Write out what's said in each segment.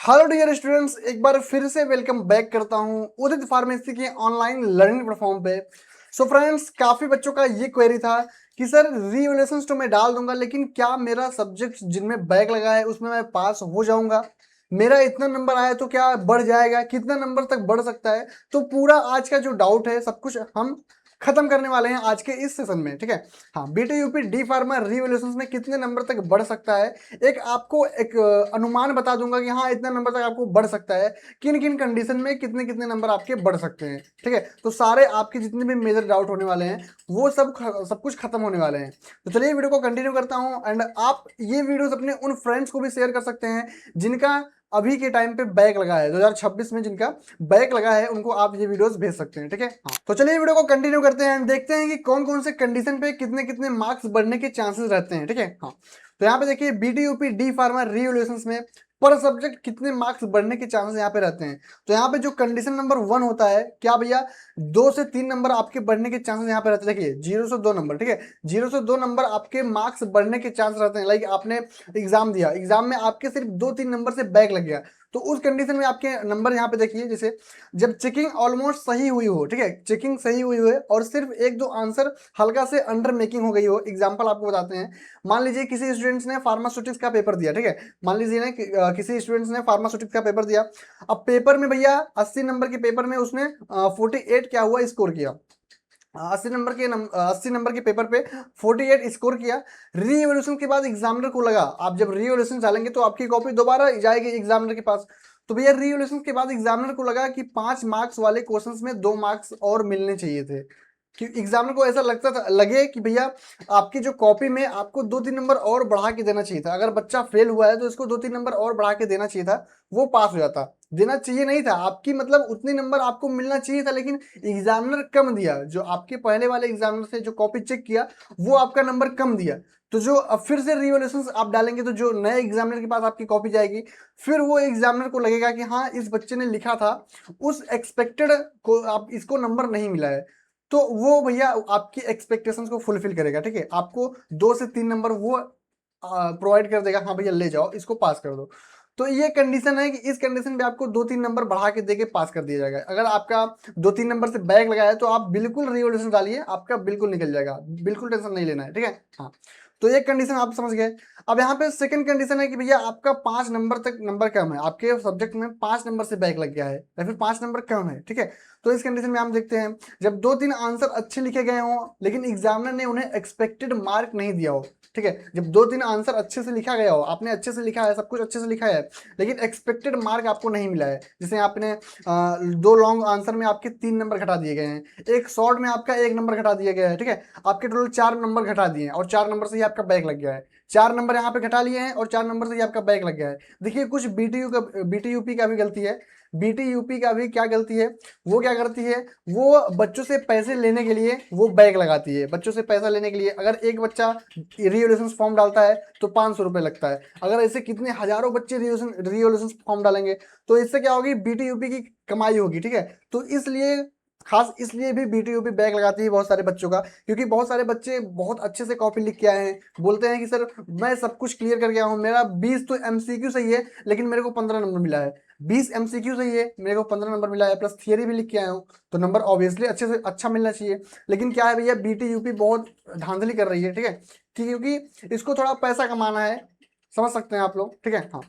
Hello dear students, एक बार फिर से वेलकम बैक करता हूं उदित फार्मेसी के ऑनलाइन लर्निंग प्लेटफॉर्म पे। सो फ्रेंड्स, काफ़ी बच्चों का ये क्वेरी था कि सर रीवैल्यूएशंस तो मैं डाल दूंगा, लेकिन क्या मेरा सब्जेक्ट जिनमें बैक लगा है उसमें मैं पास हो जाऊंगा? मेरा इतना नंबर आया तो क्या बढ़ जाएगा? कितना नंबर तक बढ़ सकता है? तो पूरा आज का जो डाउट है सब कुछ हम खत्म करने वाले हैं आज के इस सेशन में, ठीक है। हाँ, बीटी यूपी डी फार्मा रीवैल्यूएशंस में कितने नंबर तक बढ़ सकता है, एक आपको एक अनुमान बता दूंगा कि हाँ इतना नंबर तक आपको बढ़ सकता है, किन किन कंडीशन में कितने कितने नंबर आपके बढ़ सकते हैं, ठीक है। तो सारे आपके जितने भी मेजर डाउट होने वाले हैं वो सब कुछ खत्म होने वाले हैं। तो चलिए वीडियो को कंटिन्यू करता हूँ, एंड आप ये वीडियोस अपने उन फ्रेंड्स को भी शेयर कर सकते हैं जिनका अभी के टाइम पे बैक लगा है, 2026 में जिनका बैक लगा है उनको आप ये वीडियोस भेज सकते हैं, ठीक है। हाँ, तो चलिए वीडियो को कंटिन्यू करते हैं एंड देखते हैं कि कौन कौन से कंडीशन पे कितने कितने मार्क्स बढ़ने के चांसेस रहते हैं, ठीक है। हाँ, तो यहाँ पे देखिए बीटी यूपी डी फार्मा रीवैल्यूएशंस में पर सब्जेक्ट कितने मार्क्स बढ़ने के चांसेस यहाँ पे रहते हैं। तो यहाँ पे जो कंडीशन नंबर 1 होता है, क्या भैया 2 से 3 नंबर आपके बढ़ने के चांसेस यहाँ पे रहते हैं। देखिए 0 से 2 नंबर, ठीक है, 0 से 2 नंबर आपके मार्क्स बढ़ने के चांस रहते हैं। लाइक आपने एग्जाम दिया, एग्जाम में आपके सिर्फ 2-3 नंबर से बैक लग गया, तो उस कंडीशन में आपके नंबर यहाँ पे देखिए, जैसे जब चेकिंग ऑलमोस्ट सही हुई हो, ठीक है, चेकिंग सही हुई है और सिर्फ 1-2 आंसर हल्का से अंडर मेकिंग हो गई हो। एग्जांपल आपको बताते हैं, मान लीजिए किसी स्टूडेंट्स ने फार्मास्यूटिक्स का पेपर दिया, ठीक है, मान लीजिए ना किसी स्टूडेंट्स ने फार्मास्यूटिक्स का पेपर दिया। अब पेपर में भैया 80 नंबर के पेपर में उसने 48 क्या हुआ स्कोर किया, 80 नंबर के पेपर पे 48 स्कोर किया। रीवैल्यूएशन के बाद एग्जामिनर को लगा, आप जब रीवैल्यूएशन डालेंगे तो आपकी कॉपी दोबारा जाएगी एग्जामिनर के पास। तो भैया रीवैल्यूएशन के बाद एग्जामिनर को लगा कि 5 मार्क्स वाले क्वेश्चंस में 2 मार्क्स और मिलने चाहिए थे, कि एग्जामिनर को ऐसा लगता था, लगे कि भैया आपकी जो कॉपी में आपको 2-3 नंबर और बढ़ा के देना चाहिए था। अगर बच्चा फेल हुआ है तो इसको 2-3 नंबर और बढ़ा के देना चाहिए था, वो पास हो जाता। देना चाहिए नहीं था, आपकी मतलब उतने नंबर आपको मिलना चाहिए था, लेकिन एग्जामिनर कम दिया। जो आपके पहले वाले एग्जामिनर से जो कॉपी चेक किया वो आपका नंबर कम दिया। तो जो अब फिर से रीवैल्यूएशंस आप डालेंगे तो जो नए एग्जामिनर के पास आपकी कॉपी जाएगी, फिर वो एग्जामिनर को लगेगा कि हाँ इस बच्चे ने लिखा था, उस एक्सपेक्टेड को आप इसको नंबर नहीं मिला है। तो वो भैया आपकी एक्सपेक्टेशंस को फुलफिल करेगा, ठीक है, आपको 2 से 3 नंबर वो प्रोवाइड कर देगा, हाँ भैया ले जाओ इसको पास कर दो। तो ये कंडीशन है कि इस कंडीशन पे आपको 2-3 नंबर बढ़ा के देके पास कर दिया जाएगा। अगर आपका 2-3 नंबर से बैक लगा है तो आप बिल्कुल रीवैल्यूएशन डालिए, आपका बिल्कुल निकल जाएगा, बिल्कुल टेंशन नहीं लेना है, ठीक है। हाँ, तो ये कंडीशन आप समझ गए। अब यहाँ पे सेकंड कंडीशन है कि भैया आपका 5 नंबर तक नंबर कम है, आपके सब्जेक्ट में 5 नंबर से बैक लग गया है या फिर 5 नंबर कम है, ठीक है। तो इस कंडीशन में हम देखते हैं, जब 2-3 आंसर अच्छे लिखे गए हों लेकिन एग्जामिनर ने उन्हें एक्सपेक्टेड मार्क नहीं दिया हो, ठीक है, जब 2-3 आंसर अच्छे से लिखा गया हो, आपने अच्छे से लिखा है, सब कुछ अच्छे से लिखा है, लेकिन एक्सपेक्टेड मार्क आपको नहीं मिला है। जैसे आपने 2 लॉन्ग आंसर में आपके 3 नंबर घटा दिए गए हैं, एक शॉर्ट में आपका 1 नंबर घटा दिया गया है, ठीक है, आपके टोटल 4 नंबर घटा दिए हैं और 4 नंबर से ही आपका बैक लग गया है। 4 नंबर यहाँ पे घटा लिए हैं और 4 नंबर से ही आपका बैक लग गया है। देखिए कुछ बीटीयूपी का भी गलती है, बीटीयूपी का भी क्या गलती है, वो क्या करती है, वो बच्चों से पैसे लेने के लिए वो बैग लगाती है। बच्चों से पैसा लेने के लिए अगर एक बच्चा रीवैल्यूएशन फॉर्म डालता है तो 500 रुपये लगता है, अगर ऐसे कितने हजारों बच्चे रीवैल्यूएशन फॉर्म डालेंगे तो इससे क्या होगी, बीटीयूपी की कमाई होगी, ठीक है। तो इसलिए खास इसलिए भी बीटीयूपी बैग लगाती है बहुत सारे बच्चों का, क्योंकि बहुत सारे बच्चे बहुत अच्छे से कॉपी लिख के आए हैं, बोलते हैं कि सर मैं सब कुछ क्लियर कर गया हूँ, मेरा 20 तो एमसीक्यू सही है लेकिन मेरे को 15 नंबर मिला है, 20 एमसीक्यू सही है मेरे को 15 नंबर मिला है, प्लस थियरी भी लिख के आया हूँ, तो नंबर ऑब्वियसली अच्छे से अच्छा मिलना चाहिए। लेकिन क्या है भैया, बीटीयूपी बहुत धांधली कर रही है, ठीक है, क्योंकि इसको थोड़ा पैसा कमाना है, समझ सकते हैं आप लोग, ठीक है। हाँ,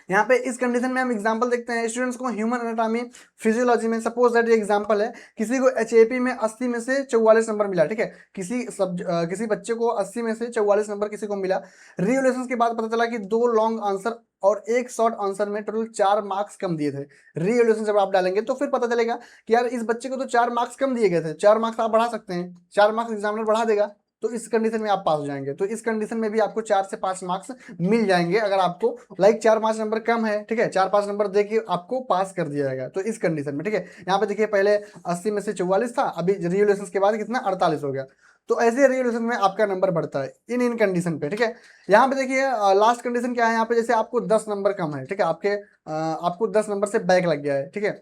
यहाँ पे इस कंडीशन में हम एग्जांपल देखते हैं स्टूडेंट्स को ह्यूमन एनाटॉमी फिजियोलॉजी में। सपोज दैट ये एग्जांपल है, किसी को एचएपी में 80 में से 44 नंबर मिला, ठीक है, किसी बच्चे को 80 में से 44 नंबर किसी को मिला। रीवैल्यूएशन के बाद पता चला कि 2 लॉन्ग आंसर और 1 शॉर्ट आंसर में टोटल 4 मार्क्स कम दिए थे। रीवैल्यूएशन जब आप डालेंगे तो फिर पता चलेगा कि यार इस बच्चे को तो 4 मार्क्स कम दिए गए थे, 4 मार्क्स आप बढ़ा सकते हैं, 4 मार्क्स एग्जामिनर बढ़ा देगा, तो इस कंडीशन में आप पास हो जाएंगे। तो इस कंडीशन में भी आपको 4 से 5 मार्क्स मिल जाएंगे, अगर आपको लाइक 4-5 नंबर कम है, ठीक है, 4-5 नंबर दे के आपको पास कर दिया जाएगा। तो इस कंडीशन में, ठीक है, यहाँ पे देखिए पहले 80 में से 44 था, अभी रीवैल्यूएशन के बाद कितना 48 हो गया। तो ऐसे रीवैल्यूएशन में आपका नंबर बढ़ता है इन कंडीशन पे, ठीक है। यहाँ पे देखिए लास्ट कंडीशन क्या है, यहाँ पे जैसे आपको 10 नंबर कम है, ठीक है, आपको 10 नंबर से बैक लग गया है, ठीक है।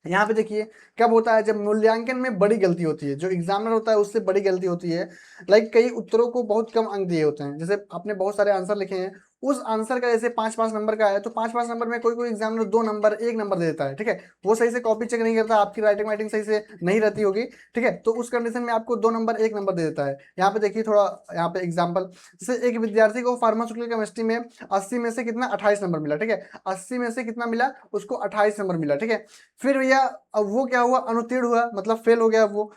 यहाँ पे देखिए कब होता है, जब मूल्यांकन में बड़ी गलती होती है, जो एग्जामिनर होता है उससे बड़ी गलती होती है। लाइक कई उत्तरों को बहुत कम अंक दिए होते हैं, जैसे आपने बहुत सारे आंसर लिखे हैं, उस आंसर का जैसे 5-5 नंबर का है तो 5-5 नंबर में कोई कोई एग्जामिनर 2 नंबर 1 नंबर दे देता है, ठीक है, वो सही से कॉपी चेक नहीं करता, आपकी राइटिंग वाइटिंग सही से नहीं रहती होगी, ठीक है, तो उस कंडीशन में आपको 2 नंबर 1 नंबर दे देता है। यहाँ पे देखिए थोड़ा, यहाँ पे एग्जाम्पल, जैसे एक विद्यार्थी को फार्मास्यूटिकल केमिस्ट्री में 80 में से कितना 28 नंबर मिला, ठीक है, 80 में से कितना मिला उसको 28 नंबर मिला, ठीक है। फिर भैया अब वो क्या हुआ, अनुत्तीर्ण हुआ, मतलब फेल हो गया वो।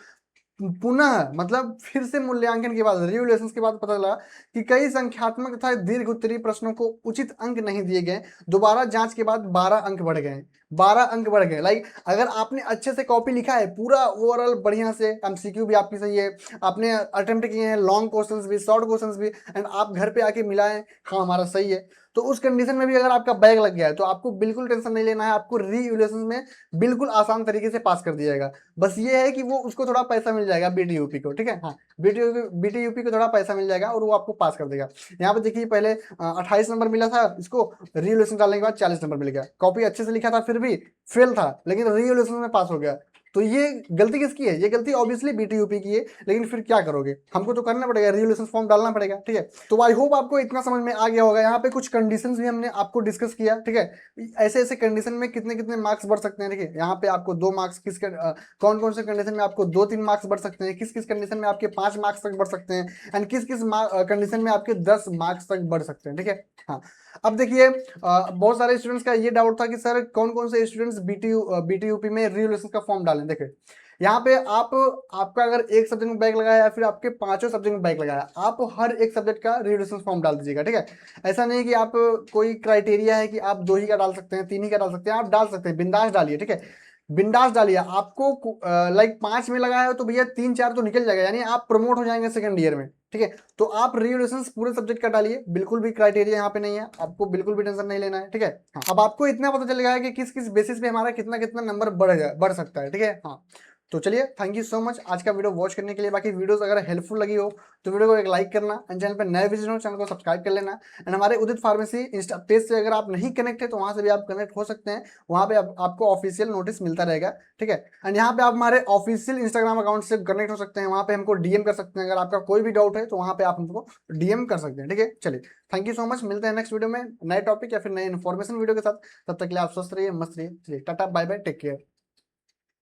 पुनः मतलब फिर से मूल्यांकन के बाद, रिवैल्यूएशन के बाद पता चला कि कई संख्यात्मक तथा दीर्घ उत्तरीय प्रश्नों को उचित अंक नहीं दिए गए। दोबारा जांच के बाद 12 अंक बढ़ गए, 12 अंक बढ़ गए। लाइक अगर आपने अच्छे से कॉपी लिखा है पूरा ओवरऑल बढ़िया से, एमसीक्यू भी आपकी सही है, आपने अटेम्प्ट किए हैं लॉन्ग क्वेश्चंस भी शॉर्ट क्वेश्चंस भी, एंड आप घर पे आके मिलाएं हाँ हमारा सही है, तो उस कंडीशन में भी अगर आपका बैग लग गया है तो आपको बिल्कुल टेंशन नहीं लेना है, आपको रीइवैल्यूएशन में बिल्कुल आसान तरीके से पास कर दिया जाएगा। बस ये है कि वो उसको थोड़ा पैसा मिल जाएगा बीटीयूपी को, ठीक है, हाँ बीटीयूपी को थोड़ा पैसा मिल जाएगा और वो आपको पास कर देगा। यहाँ पे देखिए पहले 28 नंबर मिला था इसको, रीइवैल्यूएशन डालने के बाद 40 नंबर मिल गया, कॉपी अच्छे से लिखा था फिर भी फेल था, लेकिन रीइवैल्यूएशन में पास हो गया। तो ये गलती किसकी है, ये गलती ऑब्वियसली बीटीयूपी की है, लेकिन फिर क्या करोगे, हमको तो करना पड़ेगा, रिवैल्यूएशन फॉर्म डालना पड़ेगा, ठीक है। तो आई होप आपको इतना समझ में आ गया होगा। यहाँ पे कुछ कंडीशंस भी हमने आपको डिस्कस किया, ठीक है, ऐसे ऐसे कंडीशन में कितने कितने मार्क्स बढ़ सकते हैं, ठीक है, यहाँ पे आपको 2 मार्क्स कौन कौन से कंडीशन में आपको 2-3 मार्क्स बढ़ सकते हैं, किस किस कंडीशन में आपके 5 मार्क्स तक बढ़ सकते हैं, एंड किस किस कंडीशन में आपके 10 मार्क्स तक बढ़ सकते हैं, ठीक है। हाँ, अब देखिए बहुत सारे स्टूडेंट्स का ये डाउट था कि सर कौन कौन से स्टूडेंट्स बीटीयूपी में रिवैल्यूएशन का फॉर्म डालें। देखिए यहाँ पे आपका अगर एक सब्जेक्ट में बैक लगाया या फिर आपके 5 सब्जेक्ट में बैक लगाया, आप हर एक सब्जेक्ट का रिवैल्यूएशन फॉर्म डाल दीजिएगा, ठीक है। ऐसा नहीं कि आप कोई क्राइटेरिया है कि आप 2 ही का डाल सकते हैं, 3 ही का डाल सकते हैं, आप डाल सकते हैं, बिंदास डालिए, ठीक है, बिंदास डालिए। आपको लाइक 5 में लगाया हो तो भैया 3-4 तो निकल जाएगा, यानी आप प्रमोट हो जाएंगे सेकंड ईयर में, ठीक है। तो आप रिवैल्यूएशन पूरे सब्जेक्ट का डालिए, बिल्कुल भी क्राइटेरिया यहाँ पे नहीं है, आपको बिल्कुल भी टेंशन नहीं लेना है, ठीक है। हाँ, अब आपको इतना पता चल गया है कि किस किस बेसिस पे हमारा कितना कितना नंबर बढ़ सकता है, ठीक है। हाँ, तो चलिए थैंक यू सो मच आज का वीडियो वॉच करने के लिए। बाकी वीडियोस अगर हेल्पफुल लगी हो तो वीडियो को एक लाइक करना, एंड चैनल पर नए विजिट हो चैनल को सब्सक्राइब कर लेना, एंड हमारे उदित फार्मेसी इंस्टा पेज से अगर आप नहीं कनेक्ट है तो वहां से भी आप कनेक्ट हो सकते हैं, वहां पे आपको ऑफिशियल नोटिस मिलता रहेगा, ठीक है। एंड यहाँ पे आप हमारे ऑफिशियल इंस्टाग्राम अकाउंट से कनेक्ट हो सकते हैं, वहां पे हमको डीएम कर सकते हैं, अगर आपका कोई भी डाउट है तो वहां पे आप हमको डीएम कर सकते हैं, ठीक है। चलिए थैंक यू सो मच, मिलते हैं नेक्स्ट वीडियो में नए टॉपिक या फिर नए इन्फॉर्मेशन वीडियो के साथ, तब तक के लिए आप स्वस्थ रहिए, मस्त रहिए, चलिए tata bye bye, take care.